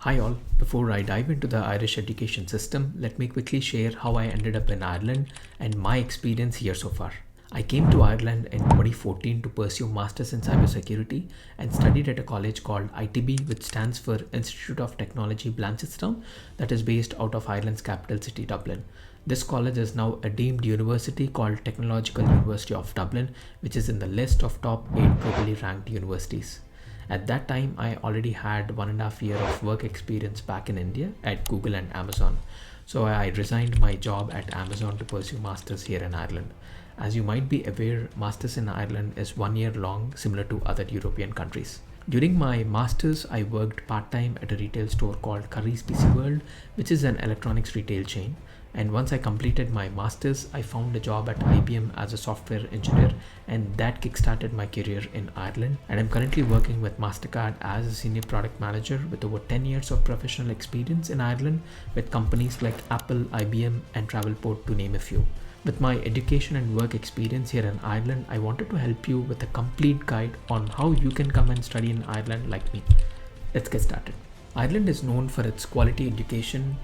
Hi all, before I dive into the Irish education system, let me quickly share how I ended up in Ireland and my experience here so far. I came to Ireland in 2014 to pursue Masters in Cybersecurity and studied at a college called ITB, which stands for Institute of Technology Blanchardstown, that is based out of Ireland's capital city, Dublin. This college is now a deemed university called Technological University of Dublin, which is in the list of top 8 globally ranked universities. At that time, I already had 1.5 year of work experience back in India at Google and Amazon. So I resigned my job at Amazon to pursue masters here in Ireland. As you might be aware, masters in Ireland is 1 year long, similar to other European countries. During my masters, I worked part-time at a retail store called Curry's PC World, which is an electronics retail chain. And once I completed my masters, I found a job at IBM as a software engineer, and that kickstarted my career in Ireland. And I'm currently working with MasterCard as a senior product manager with over 10 years of professional experience in Ireland with companies like Apple, IBM, and Travelport, to name a few. With my education and work experience here in Ireland, I wanted to help you with a complete guide on how you can come and study in Ireland like me. Let's get started. Ireland is known for its quality education,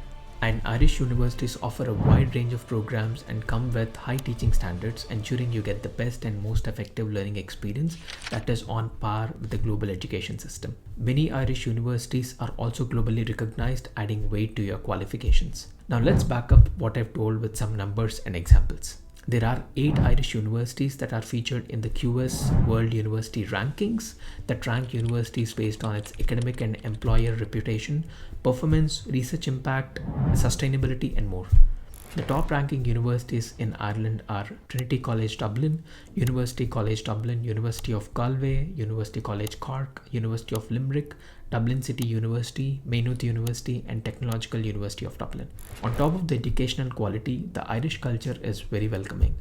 and Irish universities offer a wide range of programs and come with high teaching standards, ensuring you get the best and most effective learning experience that is on par with the global education system. Many Irish universities are also globally recognized, adding weight to your qualifications. Now let's back up what I've told with some numbers and examples. There are 8 Irish universities that are featured in the QS World University Rankings that rank universities based on its academic and employer reputation, performance, research impact, sustainability, and more. The top ranking universities in Ireland are Trinity College Dublin, University College Dublin, University of Galway, University College Cork, University of Limerick, Dublin City University, Maynooth University, and Technological University of Dublin. On top of the educational quality, the Irish culture is very welcoming.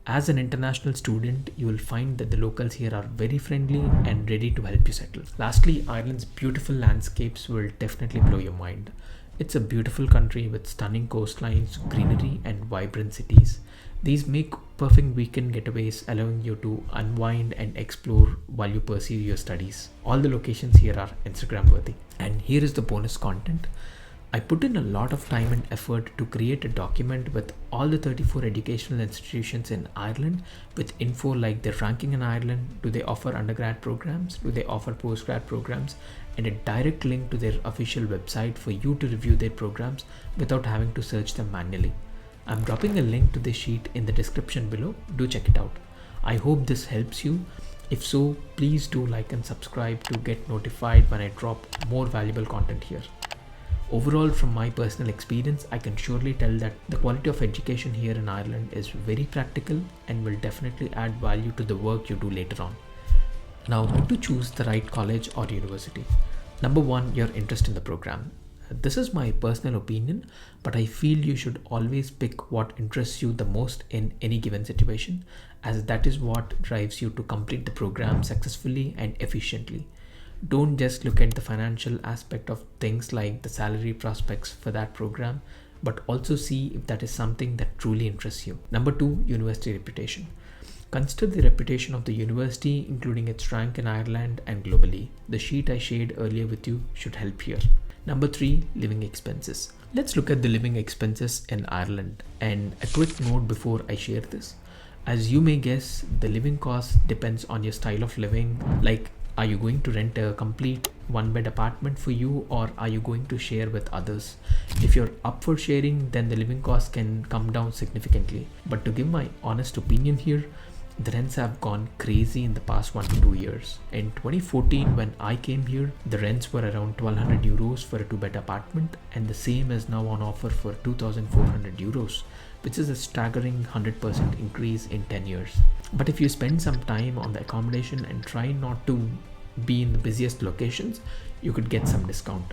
As an international student, you will find that the locals here are very friendly and ready to help you settle. Lastly, Ireland's beautiful landscapes will definitely blow your mind. It's a beautiful country with stunning coastlines, greenery, and vibrant cities. These make perfect weekend getaways, allowing you to unwind and explore while you pursue your studies. All the locations here are Instagram worthy. And here is the bonus content. I put in a lot of time and effort to create a document with all the 34 educational institutions in Ireland with info like their ranking in Ireland, do they offer undergrad programs, do they offer postgrad programs, and a direct link to their official website for you to review their programs without having to search them manually. I'm dropping a link to this sheet in the description below. Do check it out. I hope this helps you. If so, please do like and subscribe to get notified when I drop more valuable content here. Overall, from my personal experience, I can surely tell that the quality of education here in Ireland is very practical and will definitely add value to the work you do later on. Now, how to choose the right college or university? Number one, your interest in the program. This is my personal opinion, but I feel you should always pick what interests you the most in any given situation, as that is what drives you to complete the program successfully and efficiently. Don't just look at the financial aspect of things like the salary prospects for that program, but also see if that is something that truly interests you. Number two, university reputation. Consider the reputation of the university, including its rank in Ireland and globally. The sheet I shared earlier with you should help here. Number three, living expenses. Let's look at the living expenses in Ireland. And a quick note before I share this. As you may guess, the living cost depends on your style of living. Like, are you going to rent a complete one bed apartment for you, or are you going to share with others? If you're up for sharing, then the living cost can come down significantly. But to give my honest opinion here, the rents have gone crazy in the past 1 to 2 years. In 2014, when I came here, the rents were around 1200 euros for a 2 bed apartment, and the same is now on offer for 2400 euros, which is a staggering 100% increase in 10 years. But if you spend some time on the accommodation and try not to be in the busiest locations, you could get some discount.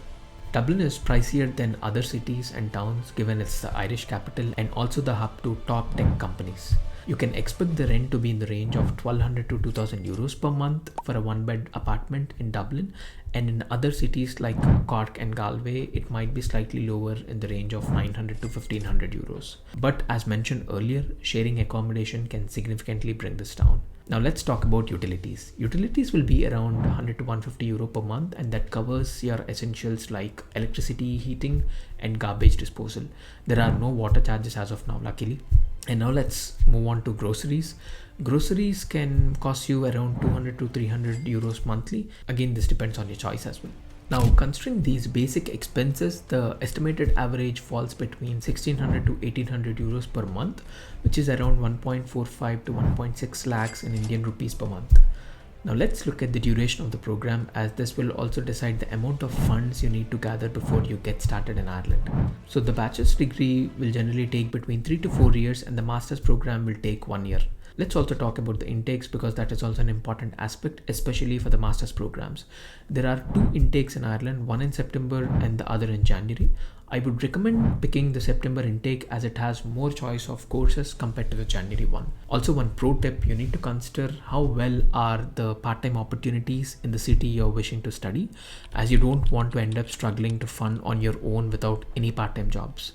Dublin is pricier than other cities and towns given it's the Irish capital and also the hub to top tech companies. You can expect the rent to be in the range of 1200 to 2000 euros per month for a 1 bed apartment in Dublin, and in other cities like Cork and Galway, it might be slightly lower in the range of 900 to 1500 euros. But as mentioned earlier, sharing accommodation can significantly bring this down. Now let's talk about utilities. Utilities will be around 100 to 150 euro per month, and that covers your essentials like electricity, heating, and garbage disposal. There are no water charges as of now, luckily. And now let's move on to groceries. Groceries can cost you around 200 to 300 euros monthly. Again, this depends on your choice as well. Now, considering these basic expenses, the estimated average falls between 1600 to 1800 euros per month, which is around 1.45 to 1.6 lakhs in Indian rupees per month. Now let's look at the duration of the program, as this will also decide the amount of funds you need to gather before you get started in Ireland. So the bachelor's degree will generally take between 3 to 4 years, and the master's program will take 1 year. Let's also talk about the intakes, because that is also an important aspect, especially for the master's programs. There are 2 intakes in Ireland, one in September and the other in January. I would recommend picking the September intake as it has more choice of courses compared to the January one. Also, one pro tip, you need to consider how well are the part-time opportunities in the city you're wishing to study, as you don't want to end up struggling to fund on your own without any part-time jobs.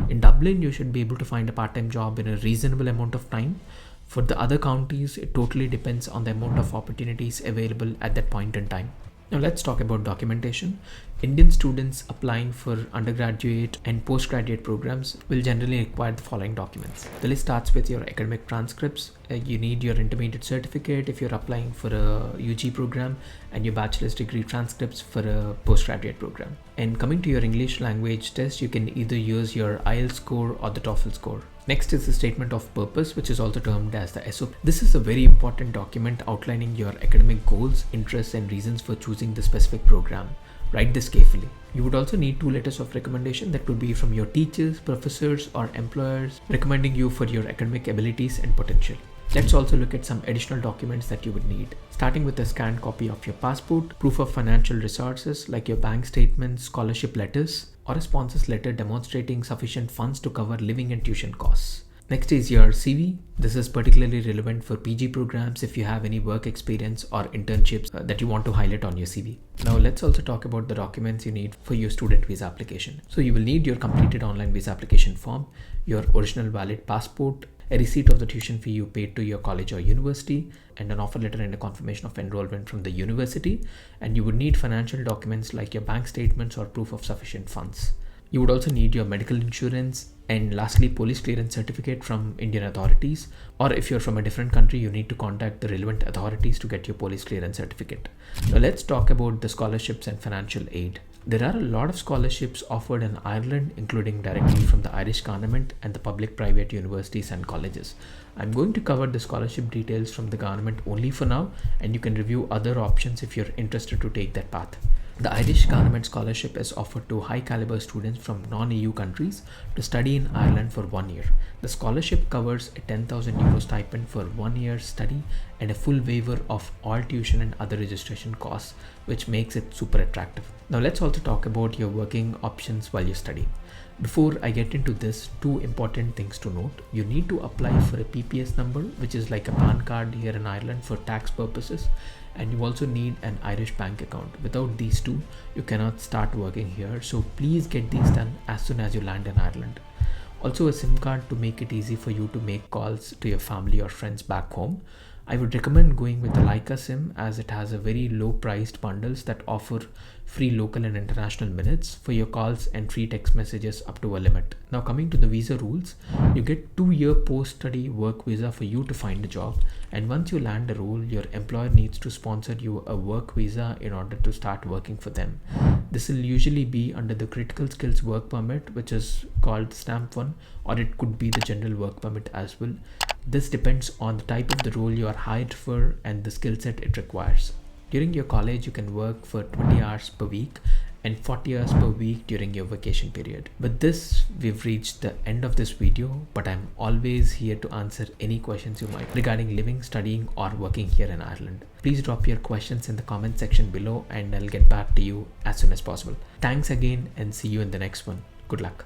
In Dublin, you should be able to find a part-time job in a reasonable amount of time. For the other counties, it totally depends on the amount of opportunities available at that point in time. Now let's talk about documentation. Indian students applying for undergraduate and postgraduate programs will generally require the following documents. The list starts with your academic transcripts. You need your intermediate certificate if you're applying for a UG program, and your bachelor's degree transcripts for a postgraduate program. And coming to your English language test, you can either use your IELTS score or the TOEFL score. Next is the statement of purpose, which is also termed as the SOP. This is a very important document outlining your academic goals, interests, and reasons for choosing the specific program. Write this carefully. You would also need 2 letters of recommendation that could be from your teachers, professors, or employers recommending you for your academic abilities and potential. Let's also look at some additional documents that you would need, starting with a scanned copy of your passport, proof of financial resources like your bank statements, scholarship letters, or a sponsor's letter demonstrating sufficient funds to cover living and tuition costs. Next is your CV. This is particularly relevant for PG programs if you have any work experience or internships that you want to highlight on your CV. Now let's also talk about the documents you need for your student visa application. So you will need your completed online visa application form, your original valid passport, a receipt of the tuition fee you paid to your college or university, and an offer letter and a confirmation of enrollment from the university. And you would need financial documents like your bank statements or proof of sufficient funds. You would also need your medical insurance, and lastly, police clearance certificate from Indian authorities, or if you're from a different country, you need to contact the relevant authorities to get your police clearance certificate. Now let's talk about the scholarships and financial aid. There are a lot of scholarships offered in Ireland, including directly from the Irish government and the public private universities and colleges. I'm going to cover the scholarship details from the government only for now, and you can review other options if you're interested to take that path. The Irish government scholarship is offered to high caliber students from non-EU countries to study in Ireland for 1 year. The scholarship covers a 10,000 euro stipend for 1 year study and a full waiver of all tuition and other registration costs, which makes it super attractive. Now let's also talk about your working options while you study. Before I get into this, 2 important things to note. You need to apply for a PPS number, which is like a PAN card here in Ireland for tax purposes, and you also need an Irish bank account. Without these 2, you cannot start working here, so please get these done as soon as you land in Ireland. Also, a SIM card to make it easy for you to make calls to your family or friends back home. I would recommend going with the Leica SIM, as it has a very low priced bundles that offer free local and international minutes for your calls and free text messages up to a limit. Now coming to the visa rules, you get 2-year post-study work visa for you to find a job, and once you land a role, your employer needs to sponsor you a work visa in order to start working for them. This will usually be under the critical skills work permit, which is called stamp 1, or it could be the general work permit as well. This depends on the type of the role you are hired for and the skill set it requires. During your college, you can work for 20 hours per week and 40 hours per week during your vacation period. With this, we've reached the end of this video, but I'm always here to answer any questions you might regarding living, studying, or working here in Ireland. Please drop your questions in the comment section below, and I'll get back to you as soon as possible. Thanks again, and see you in the next one. Good luck.